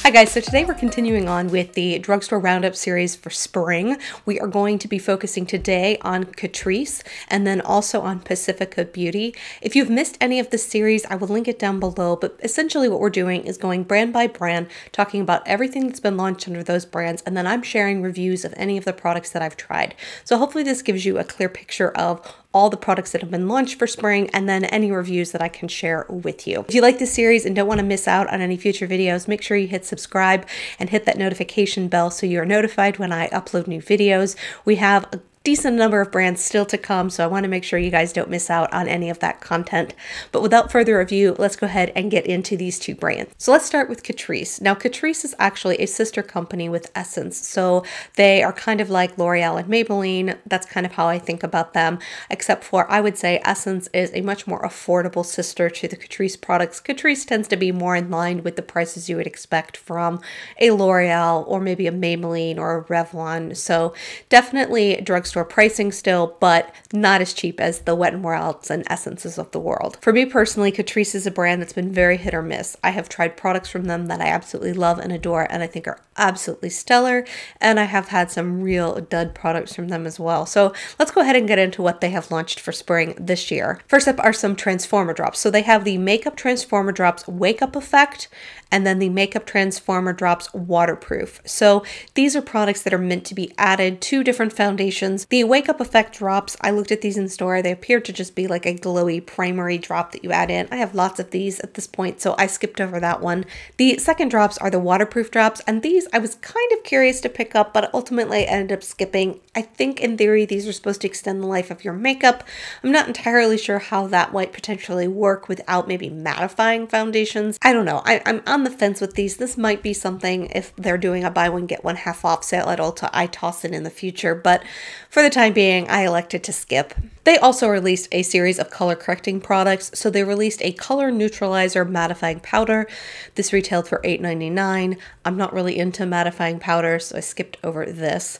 Hi guys, so today we're continuing on with the Drugstore Roundup series for spring. We are going to be focusing today on Catrice and then also on Pacifica Beauty. If you've missed any of this series, I will link it down below, but essentially what we're doing is going brand by brand, talking about everything that's been launched under those brands, and then I'm sharing reviews of any of the products that I've tried. So hopefully this gives you a clear picture of all the products that have been launched for spring and then any reviews that I can share with you. If you like this series and don't want to miss out on any future videos, make sure you hit subscribe and hit that notification bell so you're notified when I upload new videos. We have a decent number of brands still to come, so I want to make sure you guys don't miss out on any of that content. But without further ado, let's go ahead and get into these two brands. So let's start with Catrice. Now, Catrice is actually a sister company with Essence, so they are kind of like L'Oreal and Maybelline. That's kind of how I think about them, except for I would say Essence is a much more affordable sister to the Catrice products. Catrice tends to be more in line with the prices you would expect from a L'Oreal or maybe a Maybelline or a Revlon, so definitely drugstore pricing still, but not as cheap as the Wet n Wilds and Essences of the world. For me personally, Catrice is a brand that's been very hit or miss. I have tried products from them that I absolutely love and adore and I think are absolutely stellar, and I have had some real dud products from them as well. So let's go ahead and get into what they have launched for spring this year. First up are some Transformer Drops. So they have the Makeup Transformer Drops Wake Up Effect and then the Makeup Transformer Drops Waterproof. So these are products that are meant to be added to different foundations. The Wake Up Effect drops, I looked at these in store. They appear to just be like a glowy primery drop that you add in. I have lots of these at this point, so I skipped over that one. The second drops are the waterproof drops, and these I was kind of curious to pick up, but ultimately I ended up skipping. I think in theory these are supposed to extend the life of your makeup. I'm not entirely sure how that might potentially work without maybe mattifying foundations. I don't know. I'm on the fence with these. This might be something, if they're doing a buy one get one half off sale at Ulta, I toss it in the future, but for the time being I elected to skip. They also released a series of color correcting products. So they released a color neutralizer mattifying powder. This retailed for $8.99. I'm not really into mattifying powders, so I skipped over this.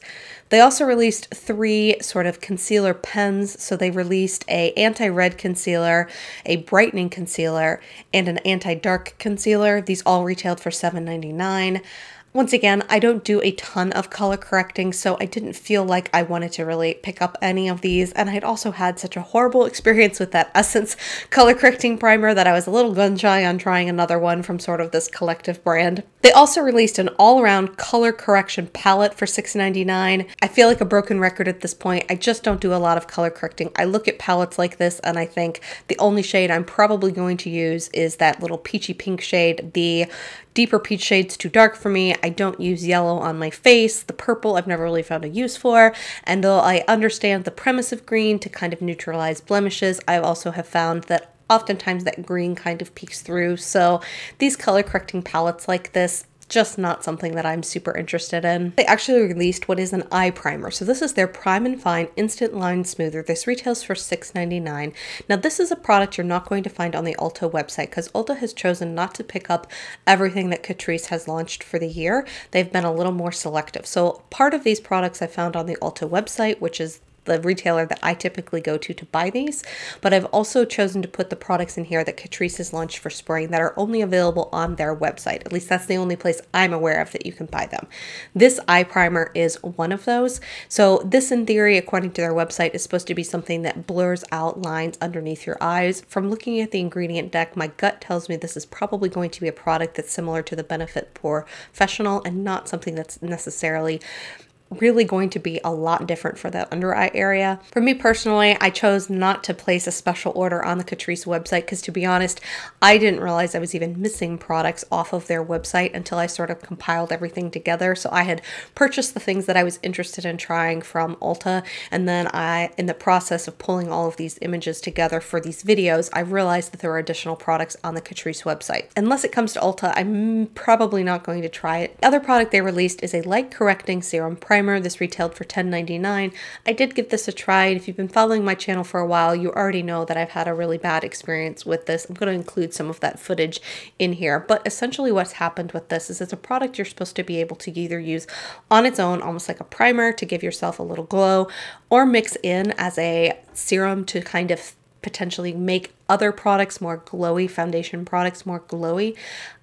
They also released 3 sort of concealer pens. So they released a anti-red concealer, a brightening concealer, and an anti-dark concealer. These all retailed for $7.99. Once again, I don't do a ton of color correcting, so I didn't feel like I wanted to really pick up any of these, and I'd also had such a horrible experience with that Essence color correcting primer that I was a little gun shy on trying another one from sort of this collective brand. They also released an all-around color correction palette for $6.99. I feel like a broken record at this point. I just don't do a lot of color correcting. I look at palettes like this and I think the only shade I'm probably going to use is that little peachy pink shade. The deeper peach shade's too dark for me. I don't use yellow on my face. The purple I've never really found a use for. And though I understand the premise of green to kind of neutralize blemishes, I also have found that oftentimes that green kind of peeks through. So these color correcting palettes like this, just not something that I'm super interested in. They actually released what is an eye primer. So this is their Prime and Fine Instant Line Smoother. This retails for $6.99. Now this is a product you're not going to find on the Ulta website because Ulta has chosen not to pick up everything that Catrice has launched for the year. They've been a little more selective. So part of these products I found on the Ulta website, which is the retailer that I typically go to buy these, but I've also chosen to put the products in here that Catrice has launched for spring that are only available on their website. At least that's the only place I'm aware of that you can buy them. This eye primer is one of those. So this in theory, according to their website, is supposed to be something that blurs out lines underneath your eyes. From looking at the ingredient deck, my gut tells me this is probably going to be a product that's similar to the Benefit Professional and not something that's necessarily really going to be a lot different for that under eye area. For me personally, I chose not to place a special order on the Catrice website because, to be honest, I didn't realize I was even missing products off of their website until I sort of compiled everything together. So I had purchased the things that I was interested in trying from Ulta, and then in the process of pulling all of these images together for these videos, I realized that there were additional products on the Catrice website. Unless it comes to Ulta, I'm probably not going to try it. The other product they released is a light correcting serum primer. This retailed for $10.99. I did give this a try, and if you've been following my channel for a while, you already know that I've had a really bad experience with this. I'm going to include some of that footage in here, but essentially what's happened with this is it's a product you're supposed to be able to either use on its own, almost like a primer to give yourself a little glow, or mix in as a serum to kind of potentially make other products more glowy, foundation products more glowy.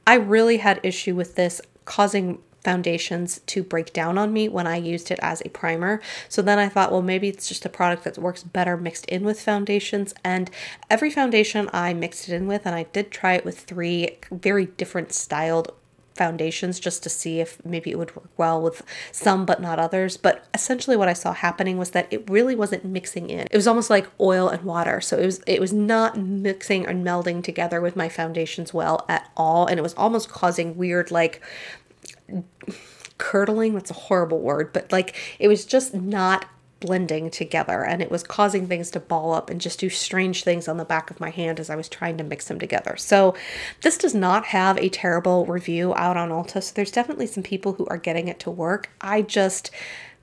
I really had issue with this causing foundations to break down on me when I used it as a primer. So then I thought, well, maybe it's just a product that works better mixed in with foundations. And every foundation I mixed it in with, and I did try it with 3 very different styled foundations just to see if maybe it would work well with some but not others. But essentially what I saw happening was that it really wasn't mixing in. It was almost like oil and water. So it was not mixing and melding together with my foundations well at all. And it was almost causing weird, like, curdling. That's a horrible word, but like it was just not blending together, and it was causing things to ball up and just do strange things on the back of my hand as I was trying to mix them together. So this does not have a terrible review out on Ulta, so there's definitely some people who are getting it to work. I just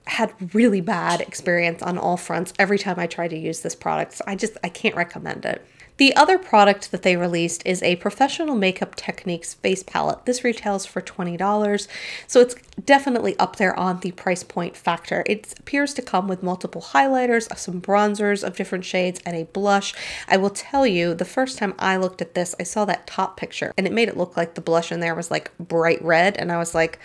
had really bad experience on all fronts every time I tried to use this product, so I can't recommend it. The other product that they released is a Professional Makeup Techniques face palette. This retails for $20, so it's definitely up there on the price point factor. It appears to come with multiple highlighters, some bronzers of different shades, and a blush. I will tell you, the first time I looked at this, I saw that top picture, and it made it look like the blush in there was like bright red, and I was like,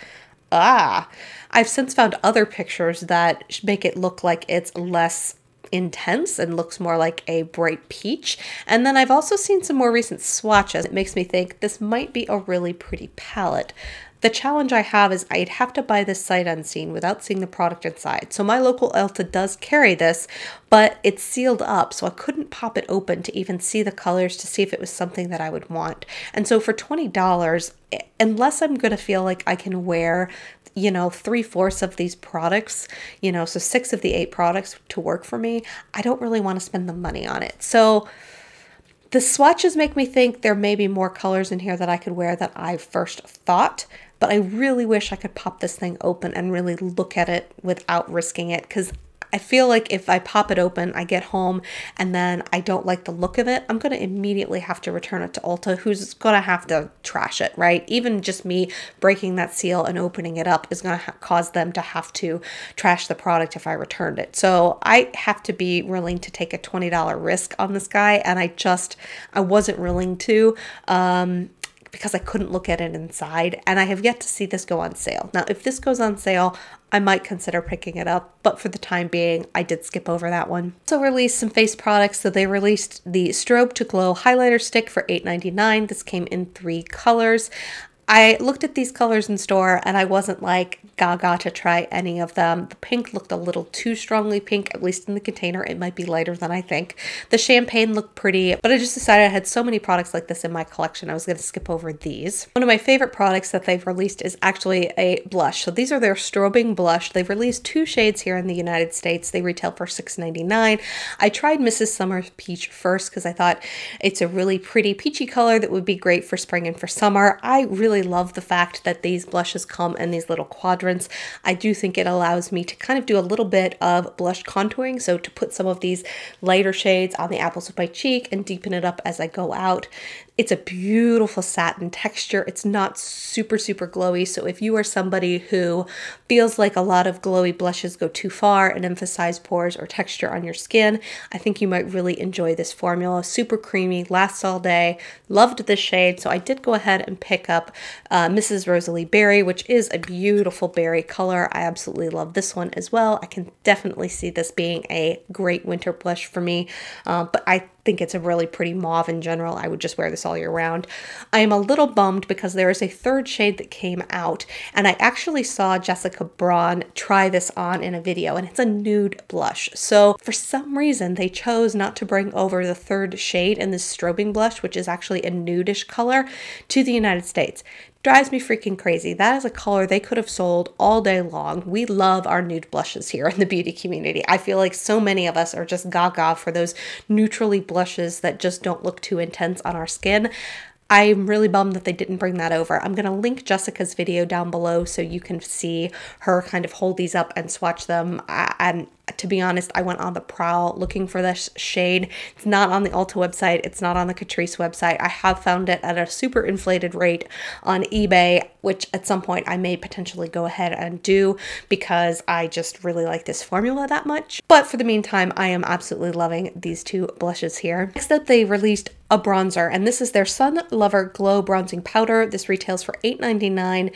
ah. I've since found other pictures that make it look like it's less intense and looks more like a bright peach. And then I've also seen some more recent swatches. It makes me think this might be a really pretty palette. The challenge I have is I'd have to buy this sight unseen without seeing the product inside. So my local Ulta does carry this, but it's sealed up, so I couldn't pop it open to even see the colors to see if it was something that I would want. And so for $20, unless I'm going to feel like I can wear, you know, 3/4 of these products, you know, so 6 of the 8 products to work for me, I don't really want to spend the money on it. So the swatches make me think there may be more colors in here that I could wear than I first thought, but I really wish I could pop this thing open and really look at it without risking it, because I feel like if I pop it open, I get home and then I don't like the look of it, I'm going to immediately have to return it to Ulta, who's going to have to trash it, right? Even just me breaking that seal and opening it up is going to cause them to have to trash the product if I returned it. So I have to be willing to take a $20 risk on this guy, and I wasn't willing to, because I couldn't look at it inside, and I have yet to see this go on sale. Now, if this goes on sale, I might consider picking it up, but for the time being, I did skip over that one. So released some face products. So they released the Strobe to Glow Highlighter Stick for $8.99. This came in 3 colors. I looked at these colors in store and I wasn't like gaga to try any of them. The pink looked a little too strongly pink, at least in the container. It might be lighter than I think. The champagne looked pretty, but I just decided I had so many products like this in my collection, I was going to skip over these. One of my favorite products that they've released is actually a blush. So these are their Strobing blush. They've released 2 shades here in the United States. They retail for $6.99. I tried Mrs. Summer's Peach first because I thought it's a really pretty peachy color that would be great for spring and for summer. I really love the fact that these blushes come in these little quadrants. I do think it allows me to kind of do a little bit of blush contouring, so to put some of these lighter shades on the apples of my cheek and deepen it up as I go out. It's a beautiful satin texture. It's not super glowy, so if you are somebody who feels like a lot of glowy blushes go too far and emphasize pores or texture on your skin, I think you might really enjoy this formula. Super creamy, lasts all day. Loved this shade, so I did go ahead and pick up Mrs. Rosalie Berry, which is a beautiful berry color. I absolutely love this one as well. I can definitely see this being a great winter blush for me, but I think it's a really pretty mauve in general. I would just wear this all year round. I am a little bummed because there is a 3rd shade that came out, and I actually saw Jessica Braun try this on in a video, and it's a nude blush. So for some reason, they chose not to bring over the 3rd shade in this Strobing blush, which is actually a nudish color, to the United States. Drives me freaking crazy. That is a color they could have sold all day long. We love our nude blushes here in the beauty community. I feel like so many of us are just gaga for those neutrally blushes that just don't look too intense on our skin. I'm really bummed that they didn't bring that over. I'm going to link Jessica's video down below so you can see her kind of hold these up and swatch them. And to be honest, I went on the prowl looking for this shade. It's not on the Ulta website. It's not on the Catrice website. I have found it at a super inflated rate on eBay, which at some point I may potentially go ahead and do because I just really like this formula that much. But for the meantime, I am absolutely loving these 2 blushes here. Next up, they released a bronzer, and this is their Sun Lover Glow Bronzing Powder. This retails for $8.99.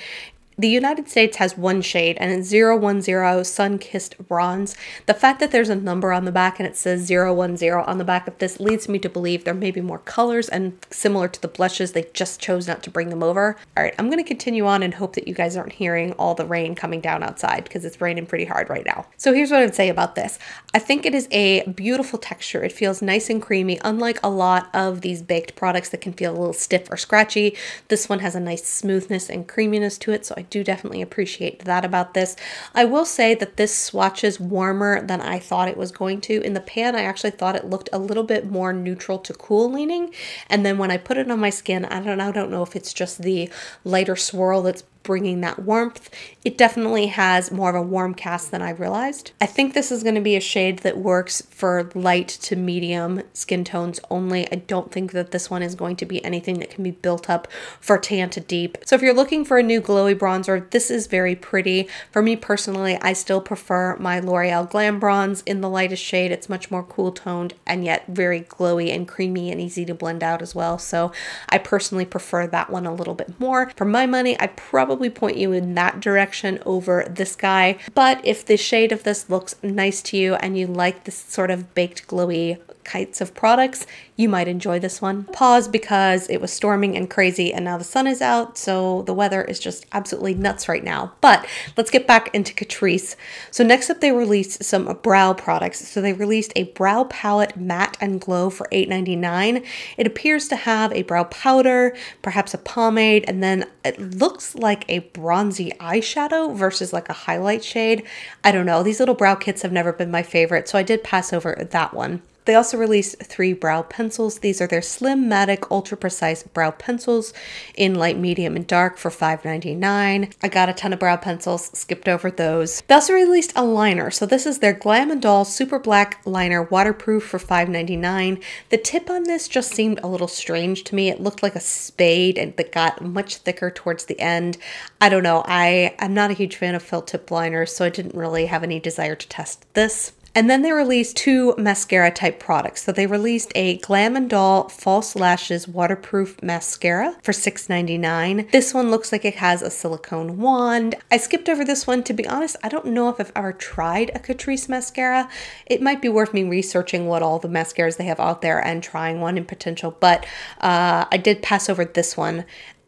The United States has one shade and it's 010 Sun-Kissed Bronze. The fact that there's a number on the back and it says 010 on the back of this leads me to believe there may be more colors, and similar to the blushes, they just chose not to bring them over. All right, I'm going to continue on and hope that you guys aren't hearing all the rain coming down outside because it's raining pretty hard right now. So here's what I would say about this. I think it is a beautiful texture. It feels nice and creamy, unlike a lot of these baked products that can feel a little stiff or scratchy. This one has a nice smoothness and creaminess to it, so I do definitely appreciate that about this. I will say that this swatches warmer than I thought it was going to. In the pan, I actually thought it looked a little bit more neutral to cool leaning, and then when I put it on my skin, I don't know if it's just the lighter swirl that's bringing that warmth. It definitely has more of a warm cast than I realized. I think this is going to be a shade that works for light to medium skin tones only. I don't think that this one is going to be anything that can be built up for tan to deep. So if you're looking for a new glowy bronzer, this is very pretty. For me personally, I still prefer my L'Oreal Glam Bronze in the lightest shade. It's much more cool toned and yet very glowy and creamy and easy to blend out as well. So I personally prefer that one a little bit more. For my money, I probably point you in that direction over this guy. But if the shade of this looks nice to you and you like this sort of baked glowy kinds of products, you might enjoy this one. Pause because it was storming and crazy and now the sun is out, so the weather is just absolutely nuts right now. But let's get back into Catrice. So next up, they released some brow products. So they released a brow palette matte and glow for $8.99. It appears to have a brow powder, perhaps a pomade, and then it looks like a bronzy eyeshadow versus like a highlight shade. I don't know. These little brow kits have never been my favorite, so I did pass over that one. They also released 3 brow pencils. These are their Slim-Matic Ultra Precise Brow Pencils in light, medium, and dark for $5.99. I got a ton of brow pencils, skipped over those. They also released a liner. So this is their Glam & Doll Super Black Liner, waterproof for $5.99. The tip on this just seemed a little strange to me. It looked like a spade and it got much thicker towards the end. I don't know. I'm not a huge fan of felt tip liners, so I didn't really have any desire to test this. And then they released 2 mascara type products. So they released a Glam & Doll False Lashes Waterproof Mascara for $6.99. This one looks like it has a silicone wand. I skipped over this one. To be honest, I don't know if I've ever tried a Catrice mascara. It might be worth me researching what all the mascaras they have out there and trying one in potential, but I did pass over this one.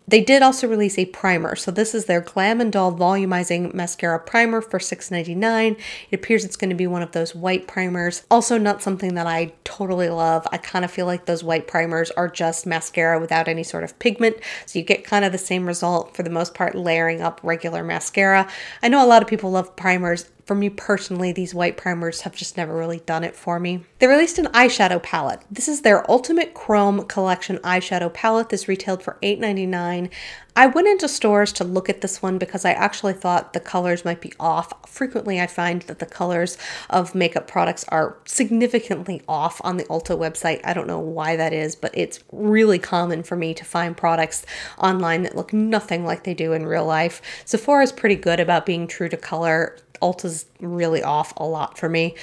They did also release a primer. So this is their Glam & Doll Volumizing Mascara Primer for $6.99. It appears it's going to be one of those white primers. Also not something that I totally love. I kind of feel like those white primers are just mascara without any sort of pigment. So you get kind of the same result for the most part, layering up regular mascara. I know a lot of people love primers. For me personally, these white primers have just never really done it for me. They released an eyeshadow palette. This is their Ultimate Chrome Collection eyeshadow palette. This retailed for $8.99. I went into stores to look at this one because I actually thought the colors might be off. Frequently, I find that the colors of makeup products are significantly off on the Ulta website. I don't know why that is, but it's really common for me to find products online that look nothing like they do in real life. Sephora is pretty good about being true to color. Ulta's really off a lot for me.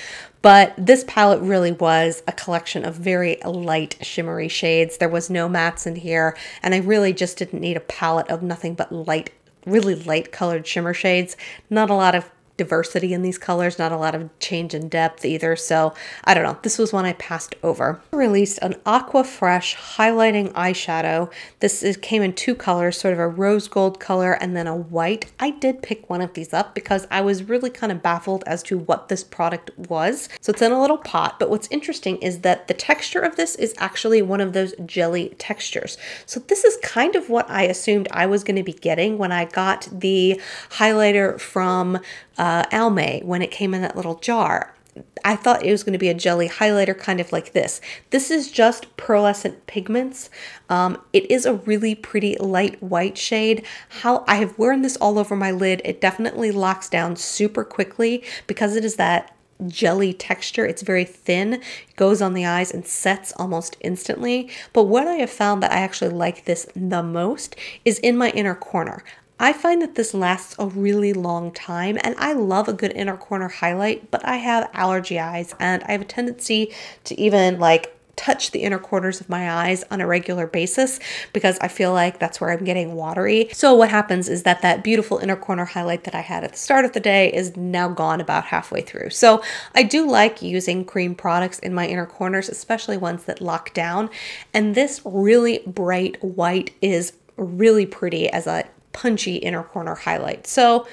But this palette really was a collection of very light shimmery shades. There was no mattes in here, and I really just didn't need a palette of nothing but light, really light colored shimmer shades. Not a lot of diversity in these colors, not a lot of change in depth either, so I don't know. This was one I passed over. Released an Aqua Fresh highlighting eyeshadow. Came in 2 colors, sort of a rose gold color and then a white. I did pick one of these up because I was really kind of baffled as to what this product was. So it's in a little pot, but what's interesting is that the texture of this is actually one of those jelly textures. So this is kind of what I assumed I was going to be getting when I got the highlighter from Almay when it came in that little jar. I thought it was going to be a jelly highlighter kind of like this. This is just pearlescent pigments. It is a really pretty light white shade. How I have worn this all over my lid. It definitely locks down super quickly because it is that jelly texture. It's very thin, goes on the eyes and sets almost instantly. But what I have found that I actually like this the most is in my inner corner. I find that this lasts a really long time, and I love a good inner corner highlight, but I have allergy eyes and I have a tendency to even like touch the inner corners of my eyes on a regular basis because I feel like that's where I'm getting watery. So what happens is that that beautiful inner corner highlight that I had at the start of the day is now gone about halfway through. So I do like using cream products in my inner corners, especially ones that lock down. And this really bright white is really pretty as a punchy inner corner highlight. So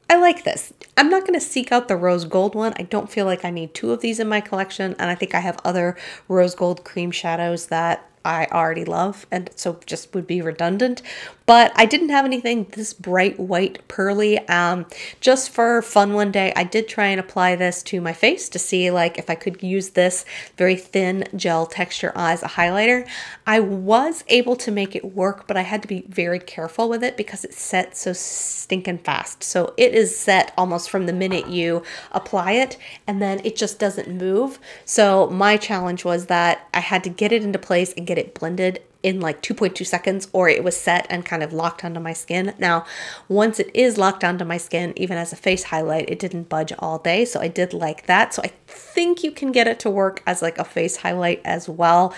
I like this. I'm not going to seek out the rose gold one. I don't feel like I need two of these in my collection, and I think I have other rose gold cream shadows that I already love, and so just would be redundant. But I didn't have anything this bright white pearly. Just for fun one day, I did try and apply this to my face to see like if I could use this very thin gel texture as a highlighter. I was able to make it work, but I had to be very careful with it because it set so stinking fast. So it is set almost from the minute you apply it, and then it just doesn't move. So my challenge was that I had to get it into place and get it blended in like 2.2 seconds, or it was set and kind of locked onto my skin. Now, once it is locked onto my skin, even as a face highlight, it didn't budge all day. So I did like that. So I think you can get it to work as like a face highlight as well.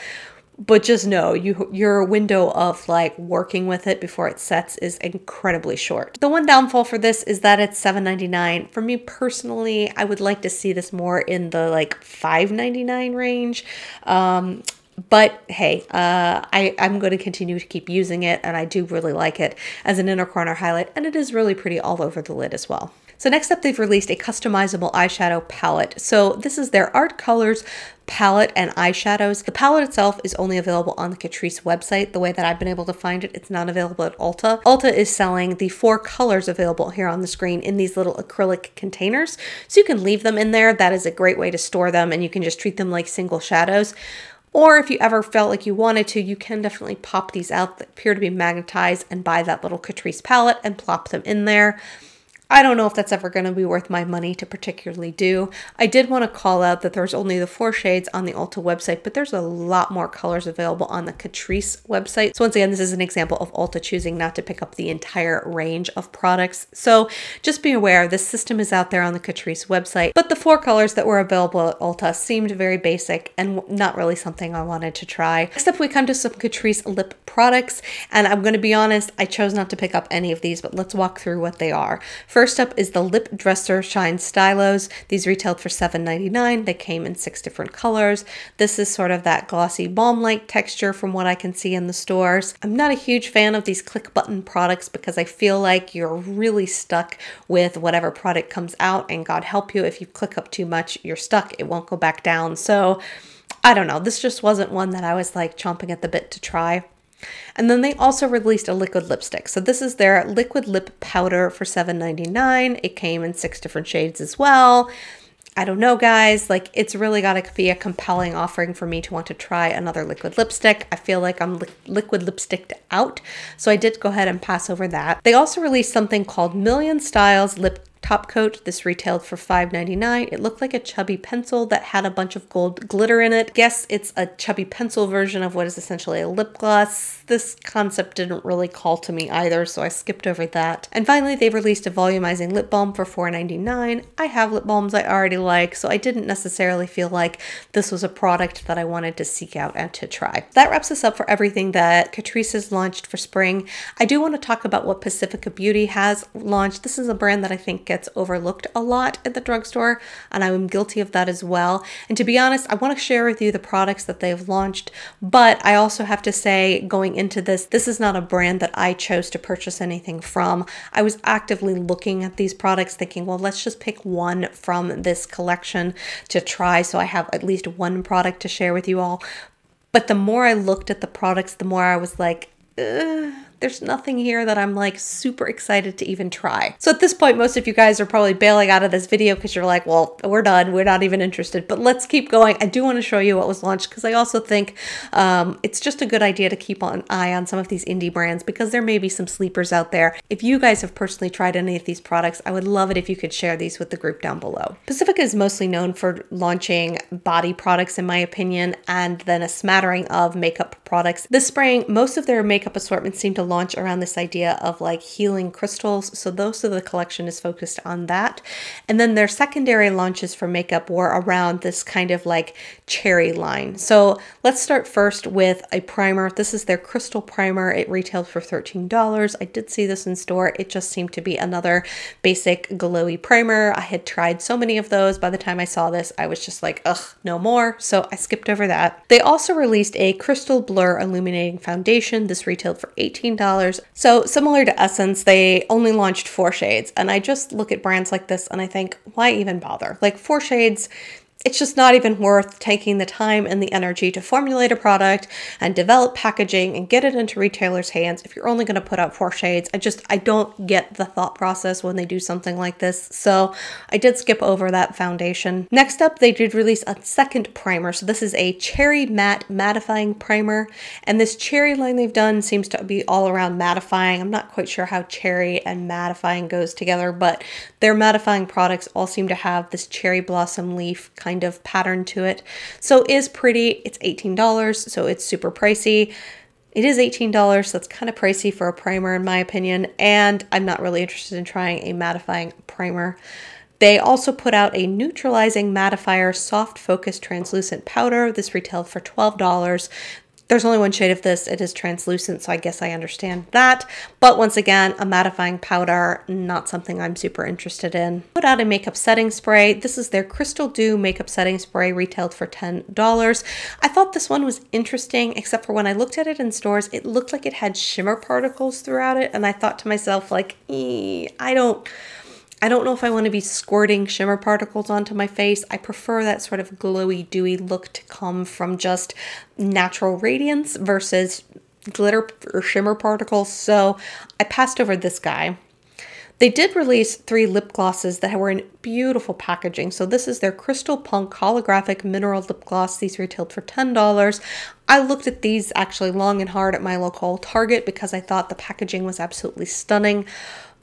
But just know your window of like working with it before it sets is incredibly short. The one downfall for this is that it's $7.99. For me personally, I would like to see this more in the like $5.99 range. But hey, I'm going to continue to keep using it, and I do really like it as an inner corner highlight, and it is really pretty all over the lid as well. So next up, they've released a customizable eyeshadow palette. So this is their Art Colors palette and eyeshadows. The palette itself is only available on the Catrice website. The way that I've been able to find it, it's not available at Ulta. Ulta is selling the 4 colors available here on the screen in these little acrylic containers. So you can leave them in there. That is a great way to store them, and you can just treat them like single shadows. Or if you ever felt like you wanted to, you can definitely pop these out that appear to be magnetized and buy that little Catrice palette and plop them in there. I don't know if that's ever going to be worth my money to particularly do. I did want to call out that there's only the 4 shades on the Ulta website, but there's a lot more colors available on the Catrice website. So once again, this is an example of Ulta choosing not to pick up the entire range of products. So just be aware, this system is out there on the Catrice website, but the 4 colors that were available at Ulta seemed very basic and not really something I wanted to try. Next up, we come to some Catrice lip products, and I'm going to be honest, I chose not to pick up any of these, but let's walk through what they are. First up is the Lip Dresser Shine Stylos. These retailed for $7.99. They came in 6 different colors. This is sort of that glossy balm-like texture from what I can see in the stores. I'm not a huge fan of these click button products because I feel like you're really stuck with whatever product comes out, and God help you, if you click up too much, you're stuck. It won't go back down. So I don't know. This just wasn't one that I was like chomping at the bit to try. And then they also released a liquid lipstick. So this is their liquid lip powder for $7.99. It came in 6 different shades as well. I don't know, guys, like it's really got to be a compelling offering for me to want to try another liquid lipstick. I feel like I'm liquid lipsticked out, so I did go ahead and pass over that. They also released something called Million Styles Lip Top Coat. This retailed for $5.99. It looked like a chubby pencil that had a bunch of gold glitter in it. Guess it's a chubby pencil version of what is essentially a lip gloss. This concept didn't really call to me either, so I skipped over that. And finally, they released a volumizing lip balm for $4.99. I have lip balms I already like, so I didn't necessarily feel like this was a product that I wanted to seek out and to try. That wraps us up for everything that Catrice has launched for spring. I do want to talk about what Pacifica Beauty has launched. This is a brand that I think gets overlooked a lot at the drugstore, and I'm guilty of that as well. And to be honest, I want to share with you the products that they've launched, but I also have to say, going into this is not a brand that I chose to purchase anything from. I was actively looking at these products thinking, well, let's just pick one from this collection to try so I have at least one product to share with you all. But the more I looked at the products, the more I was like, there's nothing here that I'm like super excited to even try. So at this point, most of you guys are probably bailing out of this video because you're like, well, we're done. We're not even interested, but let's keep going. I do want to show you what was launched because I also think it's just a good idea to keep an eye on some of these indie brands because there may be some sleepers out there. If you guys have personally tried any of these products, I would love it if you could share these with the group down below. Pacifica is mostly known for launching body products, in my opinion, and then a smattering of makeup products. This spring, most of their makeup assortment seemed to launch around this idea of like healing crystals. So those of the collection is focused on that. And then their secondary launches for makeup were around this kind of like cherry line. So let's start first with a primer. This is their crystal primer. It retailed for $13. I did see this in store. It just seemed to be another basic glowy primer. I had tried so many of those. By the time I saw this, I was just like, ugh, no more. So I skipped over that. They also released a Crystal Blur Illuminating Foundation. This retailed for $18. So similar to Essence, they only launched 4 shades. And I just look at brands like this and I think, why even bother? Like 4 shades, it's just not even worth taking the time and the energy to formulate a product and develop packaging and get it into retailers' hands if you're only going to put out 4 shades. I don't get the thought process when they do something like this. So I did skip over that foundation. Next up, they did release a second primer. So this is a Cherry Matte Mattifying Primer. And this cherry line they've done seems to be all around mattifying. I'm not quite sure how cherry and mattifying goes together, but their mattifying products all seem to have this cherry blossom leaf kind of pattern to it. So it is pretty. It's $18, so it's super pricey. It is $18, so it's kind of pricey for a primer in my opinion, and I'm not really interested in trying a mattifying primer. They also put out a neutralizing mattifier soft focus translucent powder. This retailed for $12. There's only 1 shade of this. It is translucent, so I guess I understand that. But once again, a mattifying powder, not something I'm super interested in. Put out a makeup setting spray. This is their Crystal Dew makeup setting spray, retailed for $10. I thought this one was interesting, except for when I looked at it in stores, it looked like it had shimmer particles throughout it. And I thought to myself, like, I don't know if I want to be squirting shimmer particles onto my face. I prefer that sort of glowy, dewy look to come from just natural radiance versus glitter or shimmer particles. So I passed over this guy. They did release 3 lip glosses that were in beautiful packaging. So this is their Crystal Punk Holographic Mineral Lip Gloss. These retailed for $10. I looked at these actually long and hard at my local Target because I thought the packaging was absolutely stunning.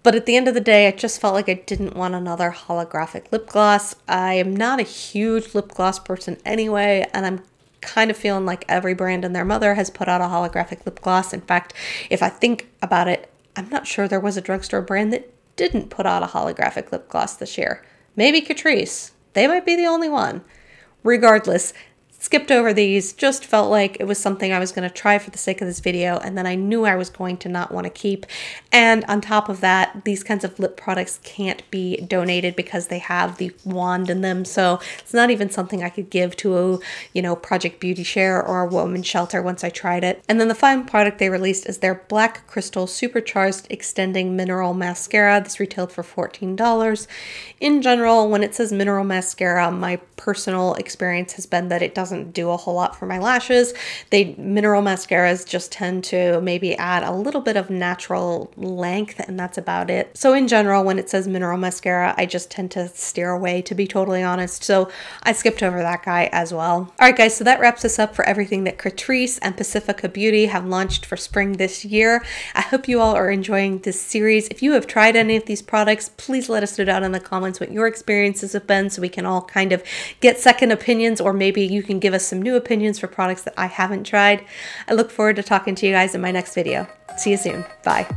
But at the end of the day, I just felt like I didn't want another holographic lip gloss. I am not a huge lip gloss person anyway, and I'm kind of feeling like every brand and their mother has put out a holographic lip gloss. In fact, if I think about it, I'm not sure there was a drugstore brand that didn't put out a holographic lip gloss this year. Maybe Catrice. They might be the only one. Regardless, skipped over these, just felt like it was something I was going to try for the sake of this video, and then I knew I was going to not want to keep. And on top of that, these kinds of lip products can't be donated because they have the wand in them, so it's not even something I could give to a, you know, Project Beauty Share or a Women's Shelter once I tried it. And then the final product they released is their Black Crystal Supercharged Extending Mineral Mascara. This retailed for $14. In general, when it says mineral mascara, my personal experience has been that it doesn't do a whole lot for my lashes. Mineral mascaras just tend to maybe add a little bit of natural length, and that's about it. So in general, when it says mineral mascara, I just tend to steer away, to be totally honest. So I skipped over that guy as well. All right, guys, so that wraps us up for everything that Catrice and Pacifica Beauty have launched for spring this year. I hope you all are enjoying this series. If you have tried any of these products, please let us know down in the comments what your experiences have been so we can all kind of get second opinions, or maybe you can give us some new opinions for products that I haven't tried. I look forward to talking to you guys in my next video. See you soon. Bye.